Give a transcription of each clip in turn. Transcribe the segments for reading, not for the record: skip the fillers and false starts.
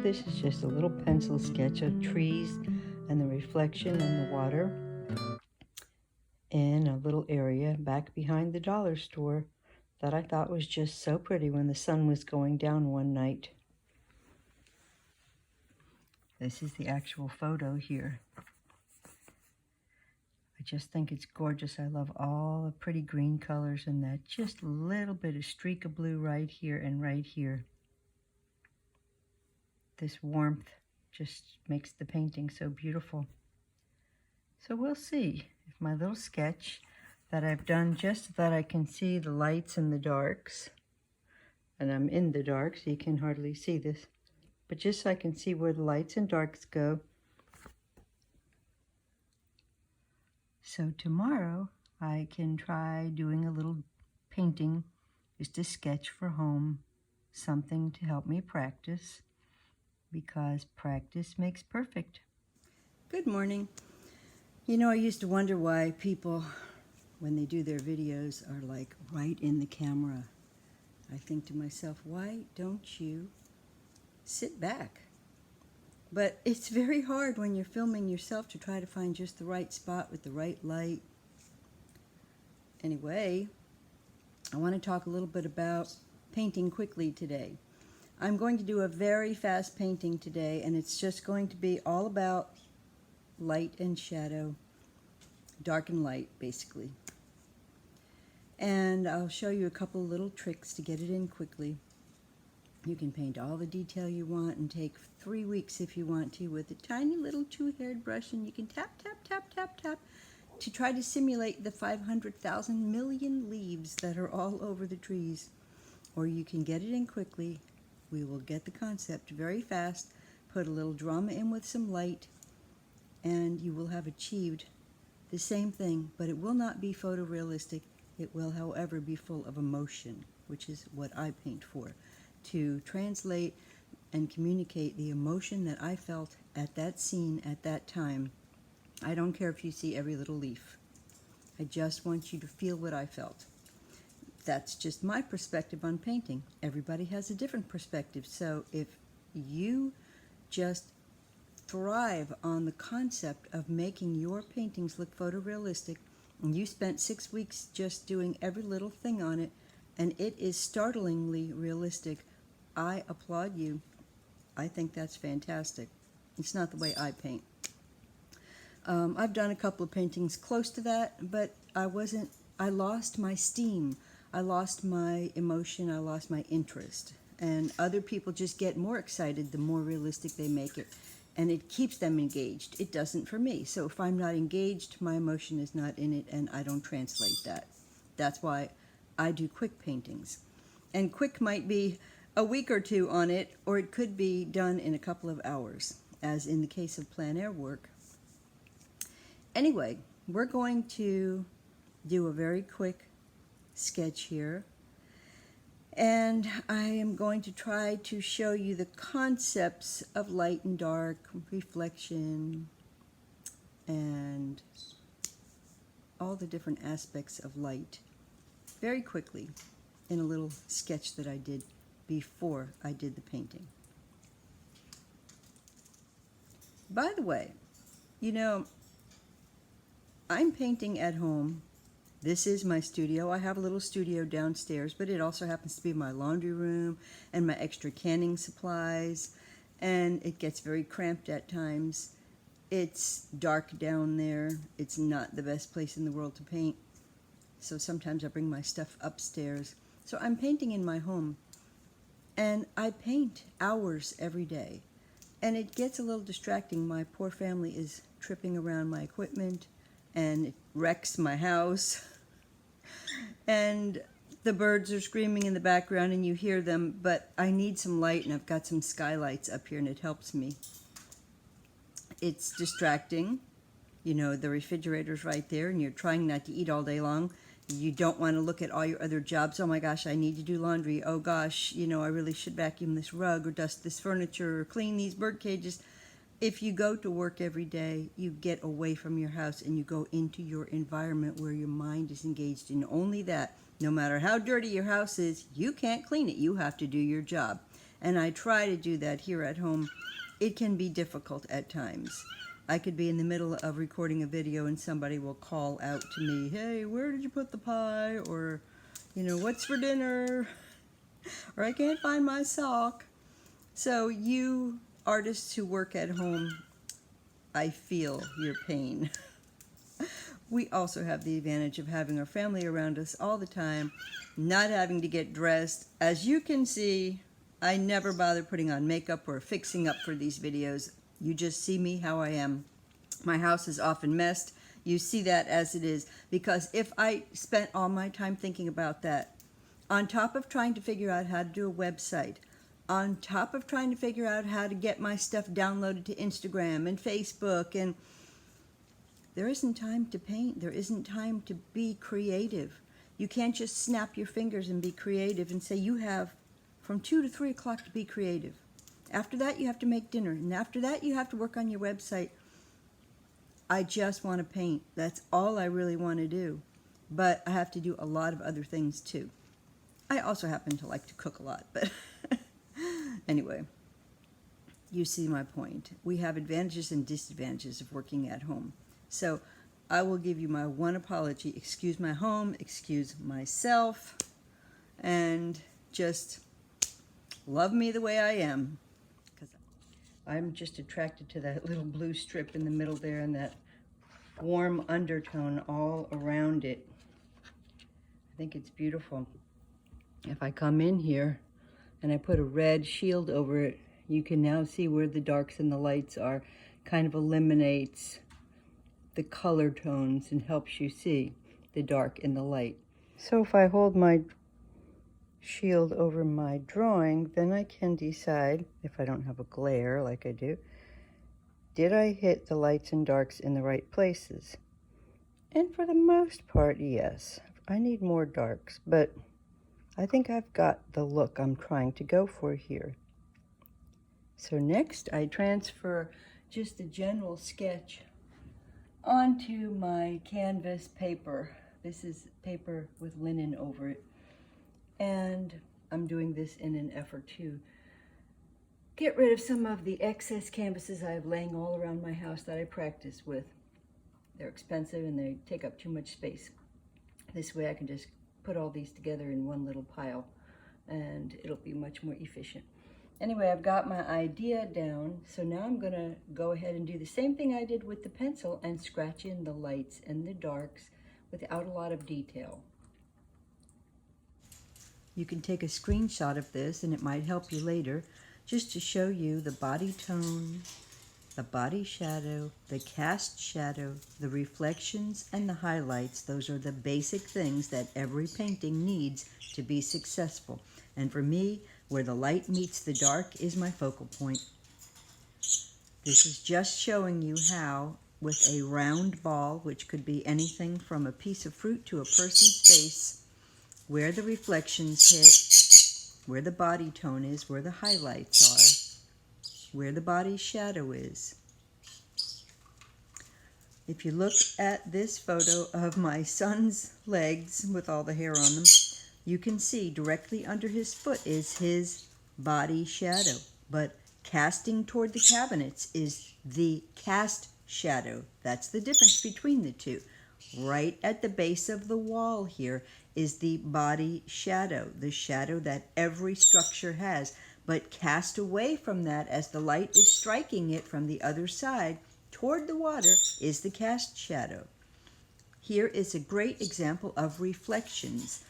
This is just a little pencil sketch of trees and the reflection in the water in a little area back behind the dollar store that I thought was just so pretty when the sun was going down one night. This is the actual photo here. I just think it's gorgeous. I love all the pretty green colors and that just a little bit of streak of blue right here and right here. This warmth just makes the painting so beautiful. So we'll see if my little sketch that I've done just so that I can see the lights and the darks, and I'm in the dark so you can hardly see this, but just so I can see where the lights and darks go. So tomorrow I can try doing a little painting, just a sketch for home, something to help me practice, because practice makes perfect. Good morning. You know, I used to wonder why people, when they do their videos, are like right in the camera. I think to myself, why don't you sit back? But it's very hard when you're filming yourself to try to find just the right spot with the right light. Anyway, I want to talk a little bit about painting quickly today. I'm going to do a very fast painting today, and it's just going to be all about light and shadow, dark and light, basically. And I'll show you a couple little tricks to get it in quickly. You can paint all the detail you want and take 3 weeks if you want to with a tiny little two-haired brush, and you can tap, tap, tap, tap, tap to try to simulate the 500,000 million leaves that are all over the trees. Or you can get it in quickly. We will get the concept very fast, put a little drama in with some light, and you will have achieved the same thing, but it will not be photorealistic. It will, however, be full of emotion, which is what I paint for, to translate and communicate the emotion that I felt at that scene at that time. I don't care if you see every little leaf. I just want you to feel what I felt. That's just my perspective on painting. Everybody has a different perspective, so if you just thrive on the concept of making your paintings look photorealistic, and you spent 6 weeks just doing every little thing on it, and it is startlingly realistic, I applaud you. I think that's fantastic. It's not the way I paint. I've done a couple of paintings close to that, but I lost my steam. I lost my emotion. I lost my interest. And other people just get more excited the more realistic they make it. And it keeps them engaged. It doesn't for me. So if I'm not engaged, my emotion is not in it, and I don't translate that. That's why I do quick paintings. And quick might be a week or two on it, or it could be done in a couple of hours, as in the case of plein air work. Anyway, we're going to do a very quick sketch here. And I am going to try to show you the concepts of light and dark, reflection, and all the different aspects of light very quickly in a little sketch that I did before I did the painting. By the way, you know, I'm painting at home. This is my studio. I have a little studio downstairs, but it also happens to be my laundry room and my extra canning supplies, and it gets very cramped at times. It's dark down there. It's not the best place in the world to paint, so sometimes I bring my stuff upstairs. So I'm painting in my home, and I paint hours every day, and it gets a little distracting. My poor family is tripping around my equipment, and it wrecks my house. And the birds are screaming in the background and you hear them, but I need some light, and I've got some skylights up here and it helps me. It's distracting. You know, the refrigerator's right there and you're trying not to eat all day long. You don't want to look at all your other jobs. Oh my gosh, I need to do laundry. Oh gosh, you know, I really should vacuum this rug or dust this furniture or clean these bird cages. If you go to work every day, you get away from your house and you go into your environment where your mind is engaged in only that. No matter how dirty your house is, you can't clean it. You have to do your job. and I try to do that here at home, it can be difficult at times. I could be in the middle of recording a video and somebody will call out to me, hey, where did you put the pie? Or, you know, what's for dinner? Or I can't find my sock. So you artists who work at home, I feel your pain. We also have the advantage of having our family around us all the time, not having to get dressed. As you can see, I never bother putting on makeup or fixing up for these videos. You just see me how I am. My house is often messed. You see that as it is, because if I spent all my time thinking about that, on top of trying to figure out how to do a website, on top of trying to figure out how to get my stuff downloaded to Instagram and Facebook, and there isn't time to paint. There isn't time to be creative. You can't just snap your fingers and be creative and say you have from 2 to 3 o'clock to be creative. After that, you have to make dinner. And after that, you have to work on your website. I just want to paint. That's all I really want to do. But I have to do a lot of other things too. I also happen to like to cook a lot, but anyway, you see my point. We have advantages and disadvantages of working at home. So I will give you my one apology. Excuse my home, excuse myself, and just love me the way I am. Because I'm just attracted to that little blue strip in the middle there and that warm undertone all around it. I think it's beautiful. If I come in here and I put a red shield over it, you can now see where the darks and the lights are. Kind of eliminates the color tones and helps you see the dark and the light. So if I hold my shield over my drawing, then I can decide, if I don't have a glare like I do, did I hit the lights and darks in the right places? And for the most part, yes. I need more darks, but I think I've got the look I'm trying to go for here. So next I transfer just a general sketch onto my canvas paper. This is paper with linen over it. And I'm doing this in an effort to get rid of some of the excess canvases I have laying all around my house that I practice with. They're expensive and they take up too much space. This way I can just put all these together in one little pile and it'll be much more efficient. Anyway, I've got my idea down, so now I'm gonna go ahead and do the same thing I did with the pencil and scratch in the lights and the darks without a lot of detail. You can take a screenshot of this and it might help you later, just to show you the body tone, the body shadow, the cast shadow, the reflections, and the highlights. Those are the basic things that every painting needs to be successful. And for me, where the light meets the dark is my focal point. This is just showing you how, with a round ball, which could be anything from a piece of fruit to a person's face, where the reflections hit, where the body tone is, where the highlights are, where the body shadow is. If you look at this photo of my son's legs with all the hair on them, you can see directly under his foot is his body shadow, but casting toward the cabinets is the cast shadow. That's the difference between the two. Right at the base of the wall here is the body shadow, the shadow that every structure has, but cast away from that as the light is striking it from the other side toward the water is the cast shadow. Here is a great example of reflections.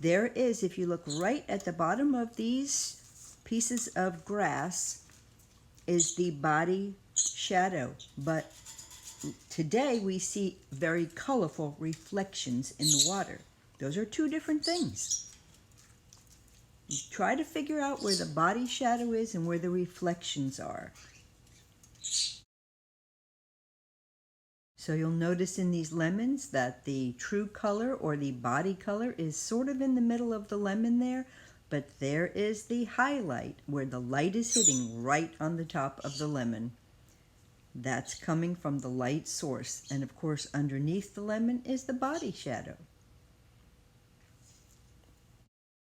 There is, if you look right at the bottom of these pieces of grass, is the body shadow. But today we see very colorful reflections in the water. Those are two different things. You try to figure out where the body shadow is and where the reflections are. So you'll notice in these lemons that the true color or the body color is sort of in the middle of the lemon there, but there is the highlight where the light is hitting right on the top of the lemon. That's coming from the light source, and of course underneath the lemon is the body shadow.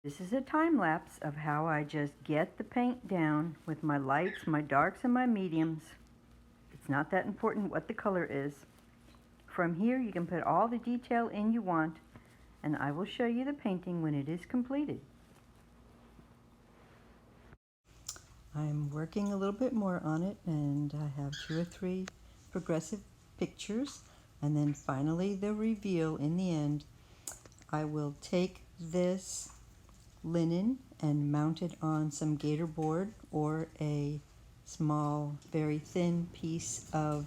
This is a time lapse of how I just get the paint down with my lights, my darks, and my mediums. It's not that important what the color is. From here you can put all the detail in you want, and I will show you the painting when it is completed. I'm working a little bit more on it, and I have 2 or 3 progressive pictures, and then finally the reveal in the end. I will take this linen and mount it on some gator board or a small, very thin piece of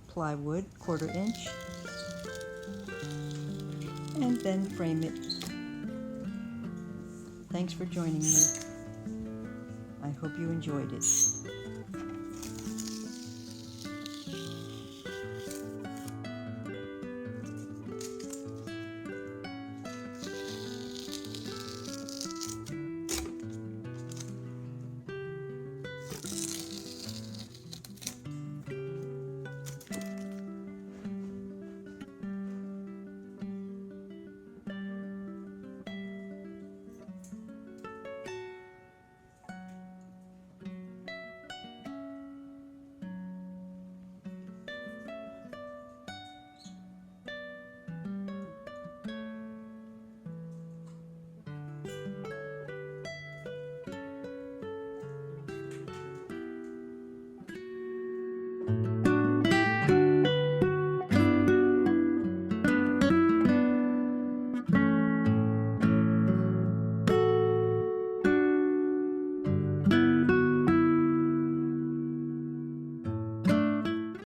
plywood, 1/4 inch, and then frame it. Thanks for joining me. I hope you enjoyed it.